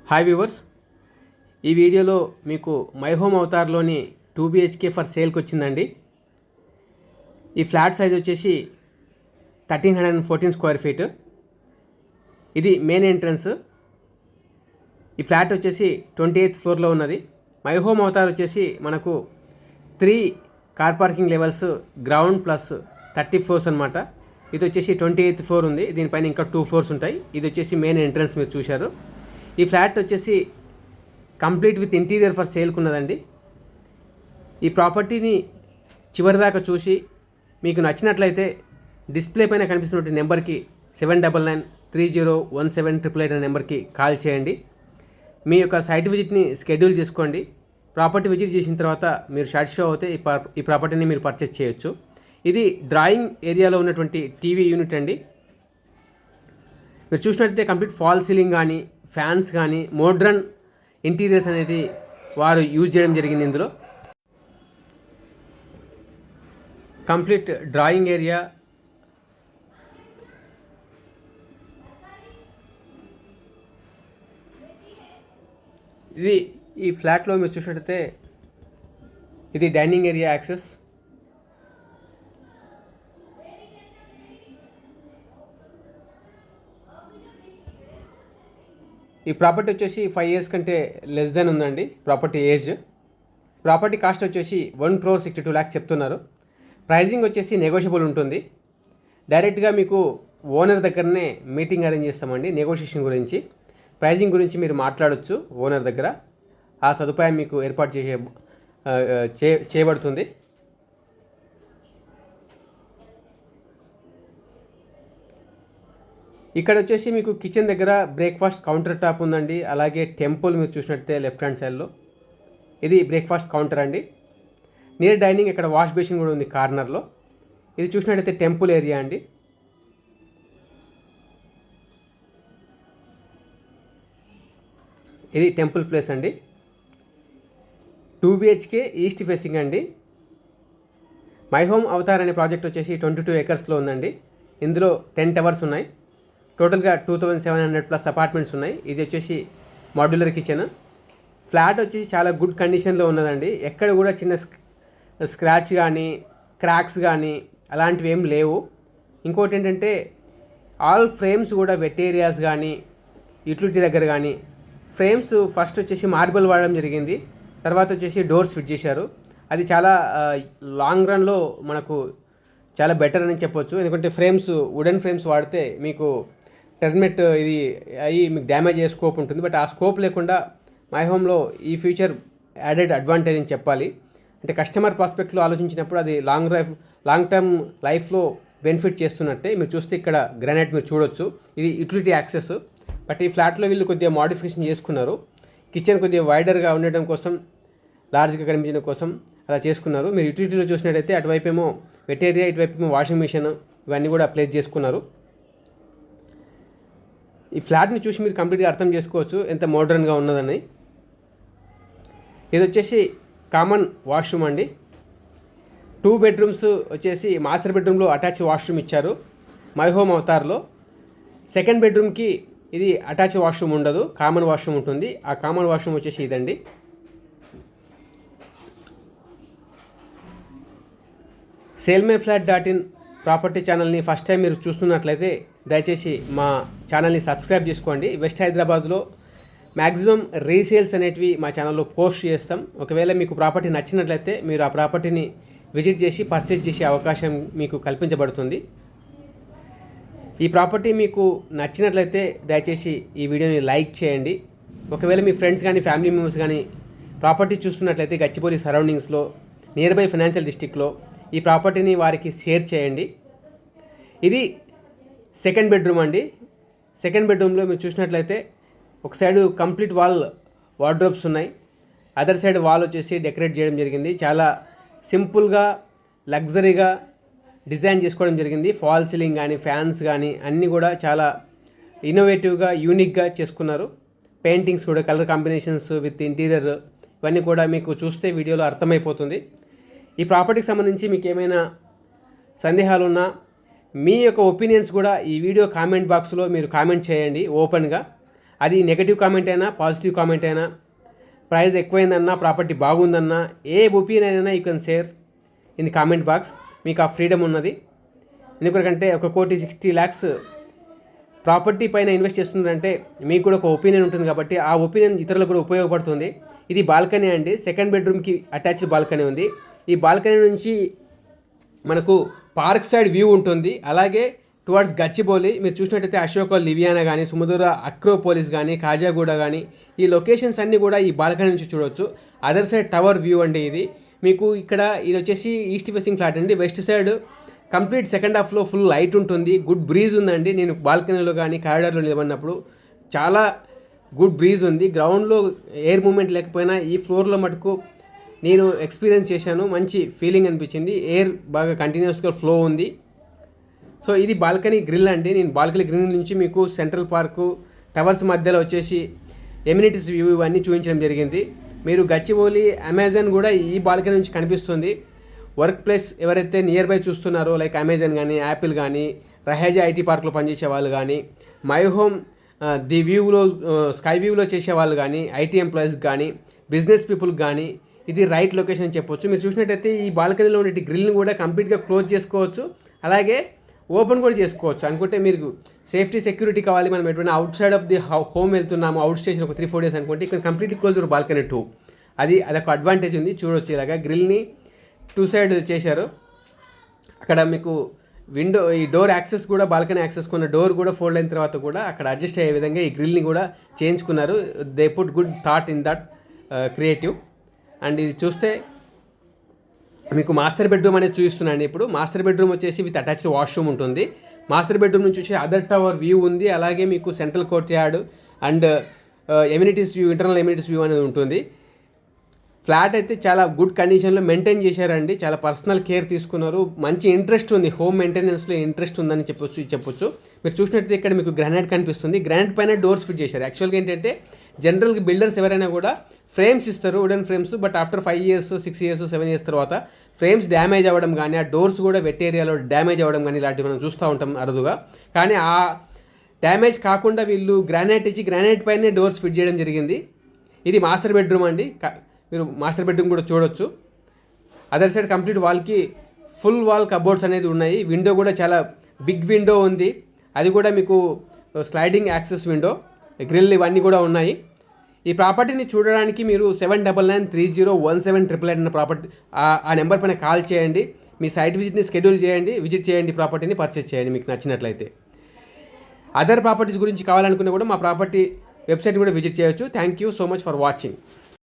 Hi viewers, ఈ వీడియోలో మీకు మై హోమ్ అవతార్లోని 2 BHK ఫర్ సేల్కి వచ్చిందండి. ఈ ఫ్లాట్ సైజ్ వచ్చేసి 1314 స్క్వేర్ ఫీట్. ఇది మెయిన్ ఎంట్రన్స్. ఈ ఫ్లాట్ వచ్చేసి 28th ఫ్లోర్లో ఉన్నది. మై హోమ్ అవతార్ వచ్చేసి మనకు 3 car parking levels, ground plus 30 floors అనమాట. ఇది వచ్చేసి 28th ఫ్లోర్ ఉంది. దీనిపైన ఇంకా 2 ఫ్లోర్స్ ఉంటాయి. ఇది వచ్చేసి మెయిన్ ఎంట్రన్స్ మీరు చూశారు. ఈ ఫ్లాట్ వచ్చేసి కంప్లీట్ విత్ ఇంటీరియర్ ఫర్ సేల్కి ఉన్నదండి. ఈ ప్రాపర్టీని చివరిదాకా చూసి మీకు నచ్చినట్లయితే డిస్ప్లే పైన కనిపిస్తున్న నెంబర్కి 7993017888 అనే నెంబర్కి కాల్ చేయండి. మీ యొక్క సైట్ విజిట్ని షెడ్యూల్ చేసుకోండి. ప్రాపర్టీ విజిట్ చేసిన తర్వాత మీరు సాటిస్ఫై అవుతే ఈ ప్రాపర్టీని మీరు పర్చేస్ చేయొచ్చు. ఇది డ్రాయింగ్ ఏరియాలో ఉన్నటువంటి టీవీ యూనిట్ అండి. మీరు చూసినట్లయితే కంప్లీట్ ఫాల్ సీలింగ్ కానీ, ఫ్యాన్స్ కానీ, మోడ్రన్ ఇంటీరియర్స్ అనేది వారు యూజ్ చేయడం జరిగింది. ఇందులో కంప్లీట్ డ్రాయింగ్ ఏరియా, ఇది ఈ ఫ్లాట్లో మీరు చూసినట్లయితే ఇది డైనింగ్ ఏరియా యాక్సెస్. ఈ ప్రాపర్టీ వచ్చేసి 5 years కంటే లెస్ దెన్ ఉందండి ప్రాపర్టీ ఏజ్. ప్రాపర్టీ కాస్ట్ వచ్చేసి 1,62 lakhs చెప్తున్నారు. ప్రైజింగ్ వచ్చేసి నెగోషియబుల్ ఉంటుంది. డైరెక్ట్గా మీకు ఓనర్ దగ్గరనే మీటింగ్ అరేంజ్ చేస్తామండి. నెగోషియేషన్ గురించి, ప్రైజింగ్ గురించి మీరు మాట్లాడవచ్చు ఓనర్ దగ్గర. ఆ సదుపాయం మీకు ఏర్పాటు చేయబడుతుంది. ఇక్కడ వచ్చేసి మీకు కిచెన్ దగ్గర బ్రేక్ఫాస్ట్ కౌంటర్ టాప్ ఉందండి. అలాగే టెంపుల్ మీరు చూసినట్టే లెఫ్ట్ హ్యాండ్ సైడ్లో ఇది బ్రేక్ఫాస్ట్ కౌంటర్ అండి. నియర్ డైనింగ్ ఇక్కడ వాష్ బేసిన్ కూడా ఉంది కార్నర్లో. ఇది చూసినట్టయితే టెంపుల్ ఏరియా అండి. ఇది టెంపుల్ ప్లేస్ అండి. 2 BHK ఈస్ట్ ఫేసింగ్ అండి. మై హోమ్ అవతార్ అనే ప్రాజెక్ట్ వచ్చేసి 22 acresలో ఉందండి. ఇందులో 10 towers ఉన్నాయి. టోటల్గా 2700+ అపార్ట్మెంట్స్ ఉన్నాయి. ఇది వచ్చేసి మాడ్యులర్ కిచెన్. ఫ్లాట్ వచ్చేసి చాలా గుడ్ కండిషన్లో ఉన్నదండి. ఎక్కడ కూడా చిన్న స్క్రాచ్ కానీ, క్రాక్స్ కానీ అలాంటివి ఏం లేవు. ఇంకోటి ఏంటంటే ఆల్ ఫ్రేమ్స్ కూడా వెట్ ఏరియాస్ కానీ, యూటిలిటీ దగ్గర కానీ ఫ్రేమ్స్ ఫస్ట్ వచ్చేసి మార్బుల్ వాడడం జరిగింది. తర్వాత వచ్చేసి డోర్స్ ఫిట్ చేశారు. అది చాలా లాంగ్ రన్లో మనకు చాలా బెటర్ అని చెప్పొచ్చు. ఎందుకంటే ఫ్రేమ్స్, వుడెన్ ఫ్రేమ్స్ వాడితే మీకు టెర్మినేట్ ఇది అయ్యి మీకు డ్యామేజ్ అయ్యే స్కోప్ ఉంటుంది. బట్ ఆ స్కోప్ లేకుండా మై హోమ్లో ఈ ఫ్యూచర్ యాడెడ్ అడ్వాంటేజ్ అని చెప్పాలి. అంటే కస్టమర్ పర్స్పెక్ట్లో ఆలోచించినప్పుడు అది లాంగ్ టర్మ్ లైఫ్లో బెనిఫిట్ చేస్తున్నట్టే. మీరు చూస్తే ఇక్కడ గ్రానైట్ మీరు చూడొచ్చు. ఇది యూటిలిటీ యాక్సెస్. బట్ ఈ ఫ్లాట్లో వీళ్ళు కొద్దిగా మోడిఫికేషన్ చేసుకున్నారు. కిచెన్ కొద్దిగా వైడర్గా ఉండడం కోసం, లార్జ్గా కనిపించడం కోసం అలా చేసుకున్నారు. మీరు యూటిలిటీలో చూసినట్టయితే అటువైపు ఏమో వెట్ ఏరియా, ఇటువైపు ఏమో వాషింగ్ మిషన్, ఇవన్నీ కూడా ప్లేస్ చేసుకున్నారు. ఈ ఫ్లాట్ని చూసి మీరు కంప్లీట్గా అర్థం చేసుకోవచ్చు ఎంత మోడర్న్గా ఉన్నదని. ఇది వచ్చేసి కామన్ వాష్రూమ్ అండి. 2 bedrooms వచ్చేసి మాస్టర్ బెడ్రూమ్లో అటాచ్ వాష్రూమ్ ఇచ్చారు మై హోమ్ అవతార్లో. సెకండ్ బెడ్రూమ్కి ఇది అటాచ్ వాష్రూమ్ ఉండదు, కామన్ వాష్రూమ్ ఉంటుంది. ఆ కామన్ వాష్రూమ్ వచ్చేసి ఇదండి. SellMyFlat.in ప్రాపర్టీ ఛానల్ని ఫస్ట్ టైం మీరు చూస్తున్నట్లయితే దయచేసి మా ఛానల్ని సబ్స్క్రైబ్ చేసుకోండి. వెస్ట్ హైదరాబాద్లో మ్యాక్సిమం రీసేల్స్ అనేటివి మా ఛానల్లో పోస్ట్ చేస్తాం. ఒకవేళ మీకు ప్రాపర్టీ నచ్చినట్లయితే మీరు ఆ ప్రాపర్టీని విజిట్ చేసి పర్చేజ్ చేసే అవకాశం మీకు కల్పించబడుతుంది. ఈ ప్రాపర్టీ మీకు నచ్చినట్లయితే దయచేసి ఈ వీడియోని లైక్ చేయండి. ఒకవేళ మీ ఫ్రెండ్స్ కానీ, ఫ్యామిలీ మెంబర్స్ కానీ ప్రాపర్టీ చూస్తున్నట్లయితే గచ్చిబౌలి సరౌండింగ్స్లో, నియర్ బై ఫైనాన్షియల్ డిస్ట్రిక్ట్లో ఈ ప్రాపర్టీని వారికి షేర్ చేయండి. ఇది సెకండ్ బెడ్రూమ్ అండి. సెకండ్ బెడ్రూమ్లో మీరు చూసినట్లయితే ఒక సైడ్ కంప్లీట్ వాల్ వార్డ్రోబ్స్ ఉన్నాయి. అదర్ సైడ్ వాల్ వచ్చేసి డెకరేట్ చేయడం జరిగింది. చాలా సింపుల్గా, లగ్జరీగా డిజైన్ చేసుకోవడం జరిగింది. ఫాల్ సీలింగ్ కానీ, ఫ్యాన్స్ కానీ అన్నీ కూడా చాలా ఇన్నోవేటివ్గా, యూనిక్గా చేసుకున్నారు. పెయింటింగ్స్ కూడా, కలర్ కాంబినేషన్స్ విత్ ఇంటీరియర్ ఇవన్నీ కూడా మీకు చూస్తే వీడియోలో అర్థమైపోతుంది. ఈ ప్రాపర్టీకి సంబంధించి మీకు ఏమైనా సందేహాలు ఉన్నా, మీ యొక్క ఒపీనియన్స్ కూడా ఈ వీడియో కామెంట్ బాక్స్లో మీరు కామెంట్ చేయండి ఓపెన్గా. అది నెగటివ్ కామెంట్ అయినా పాజిటివ్ కామెంట్ అయినా, ప్రైస్ ఎక్కువైందన్నా ప్రాపర్టీ బాగుందన్నా, ఏ ఒపీనియన్ అయినా you can share in the comment box. మీకు ఆ ఫ్రీడమ్ ఉన్నది. ఎందుకంటే 1,60,00,000 ప్రాపర్టీ పైన ఇన్వెస్ట్ చేస్తుందంటే మీకు కూడా ఒక ఒపీనియన్ ఉంటుంది కాబట్టి ఆ ఒపీనియన్ ఇతరులకు కూడా ఉపయోగపడుతుంది. ఇది బాల్కనీ అండి, సెకండ్ బెడ్రూమ్కి అటాచ్డ్ బాల్కనీ ఉంది. ఈ బాల్కనీ నుంచి మనకు పార్క్ సైడ్ వ్యూ ఉంటుంది. అలాగే టువర్డ్స్ గచ్చిబౌలి మీరు చూసినట్టయితే అశోక లివియానా కానీ, సుమధుర అక్రోపోలిస్ కానీ, కాజాగూడ కానీ, ఈ లొకేషన్స్ అన్నీ కూడా ఈ బాల్కనీ నుంచి చూడవచ్చు. అదర్ సైడ్ టవర్ వ్యూ అండి ఇది. మీకు ఇక్కడ ఇది వచ్చేసి ఈస్ట్ ఫేసింగ్ ఫ్లాట్ అండి. వెస్ట్ సైడ్ కంప్లీట్ సెకండ్ హాఫ్లో ఫుల్ లైట్ ఉంటుంది. గుడ్ బ్రీజ్ ఉందండి. నేను బాల్కనీలో కానీ కారిడార్లో నిలబడినప్పుడు చాలా గుడ్ బ్రీజ్ ఉంది. గ్రౌండ్లో ఎయిర్ మూమెంట్ లేకపోయినా ఈ ఫ్లోర్లో మటుకు నేను ఎక్స్పీరియన్స్ చేశాను. మంచి ఫీలింగ్ అనిపించింది. ఎయిర్ బాగా కంటిన్యూస్గా ఫ్లో ఉంది. సో ఇది బాల్కనీ గ్రిల్ అండి. నేను బాల్కనీ గ్రిల్ నుంచి మీకు సెంట్రల్ పార్కు, టవర్స్ మధ్యలో వచ్చేసి ఎమ్యూనిటీస్ వ్యూ ఇవన్నీ చూపించడం జరిగింది. మీరు గచ్చిబౌలి అమెజాన్ కూడా ఈ బాల్కనీ నుంచి కనిపిస్తుంది. వర్క్ ప్లేస్ ఎవరైతే నియర్ బై చూస్తున్నారో లైక్ అమెజాన్ కానీ, యాపిల్ కానీ, రహేజా ఐటీ పార్క్లో పనిచేసే వాళ్ళు కానీ, మై హోమ్ ది వ్యూలో స్కై వ్యూలో చేసే వాళ్ళు కానీ, ఐటీ ఎంప్లాయీస్ కానీ, బిజినెస్ పీపుల్కి కానీ ఇది రైట్ లొకేషన్ అని చెప్పొచ్చు. మీరు చూసినట్టయితే ఈ బాల్కనీలో ఉండే గ్రిల్ని కూడా కంప్లీట్గా క్లోజ్ చేసుకోవచ్చు, అలాగే ఓపెన్ కూడా చేసుకోవచ్చు. అనుకుంటే మీరు సేఫ్టీ సెక్యూరిటీ కావాలి, మనం ఎటువంటి out side of the home వెళ్తున్నాము, అవుట్ స్టేషన్ ఒక 3-4 days అనుకుంటే ఇక్కడ కంప్లీట్లీ క్లోజ్ బాల్కనీ 2. అదొక అడ్వాంటేజ్ ఉంది. చూడవచ్చు ఇలాగా గ్రిల్ని 2 side చేశారు. అక్కడ మీకు విండో ఈ డోర్ యాక్సెస్ కూడా బాల్కనీ యాక్సెస్ కొన్న డోర్ కూడా ఫోల్డ్ అయిన తర్వాత కూడా అక్కడ అడ్జస్ట్ అయ్యే విధంగా ఈ గ్రిల్ని కూడా చేయించుకున్నారు. They put good thought in that creative. And ఇది చూస్తే మీకు మాస్టర్ బెడ్రూమ్ అనేది చూపిస్తున్నాను. ఇప్పుడు మాస్టర్ బెడ్రూమ్ వచ్చేసి విత్ అటాచ్డ్ వాష్రూమ్ ఉంటుంది. మాస్టర్ బెడ్రూమ్ నుంచి వచ్చి అదర్ టవర్ వ్యూ ఉంది. అలాగే మీకు central court yard and amenities view, internal amenities view అనేది ఉంటుంది. ఫ్లాట్ అయితే చాలా గుడ్ కండిషన్లో మెయింటైన్ చేశారండి. చాలా పర్సనల్ కేర్ తీసుకున్నారు. మంచి ఇంట్రెస్ట్ ఉంది, హోమ్ మెయింటెనెన్స్లో ఇంట్రెస్ట్ ఉందని చెప్పొచ్చు. మీరు చూసినట్టయితే ఇక్కడ మీకు గ్రానైట్ కనిపిస్తుంది. గ్రానైట్ పైన డోర్స్ ఫిట్ చేశారు. యాక్చువల్గా ఏంటంటే జనరల్గా బిల్డర్స్ ఎవరైనా కూడా ఫ్రేమ్స్ ఇస్తారు, wooden frames. But after 5 years, 6 years, 7 years తర్వాత ఫ్రేమ్స్ డ్యామేజ్ అవ్వడం కానీ, ఆ డోర్స్ కూడా వెట్ ఏరియాలో డ్యామేజ్ అవ్వడం కానీ ఇలాంటివి మనం చూస్తూ ఉంటాం అరుదుగా. కానీ ఆ డ్యామేజ్ కాకుండా వీళ్ళు గ్రానైట్ ఇచ్చి గ్రానైట్ పైనే డోర్స్ ఫిట్ చేయడం జరిగింది. ఇది మాస్టర్ బెడ్రూమ్ అండి. మీరు మాస్టర్ బెడ్రూమ్ కూడా చూడొచ్చు. అదర్ సైడ్ కంప్లీట్ వాల్కి ఫుల్ వాల్ కబోర్డ్స్ అనేది ఉన్నాయి. విండో కూడా చాలా బిగ్ విండో ఉంది. అది కూడా మీకు స్లైడింగ్ యాక్సెస్ విండో, గ్రిల్ ఇవన్నీ కూడా ఉన్నాయి. ఈ ప్రాపర్టీని చూడడానికి మీరు 7993017888 అన్న ప్రాపర్టీ ఆ నెంబర్ పైన కాల్ చేయండి. మీ సైట్ విజిట్ని విజిట్ చేయండి, ప్రాపర్టీని పర్చేస్ చేయండి మీకు నచ్చినట్లయితే. అదర్ ప్రాపర్టీస్ గురించి కావాలనుకున్నా కూడా మా ప్రాపర్టీ వెబ్సైట్ కూడా విజిట్ చేయొచ్చు. Thank you so much for watching.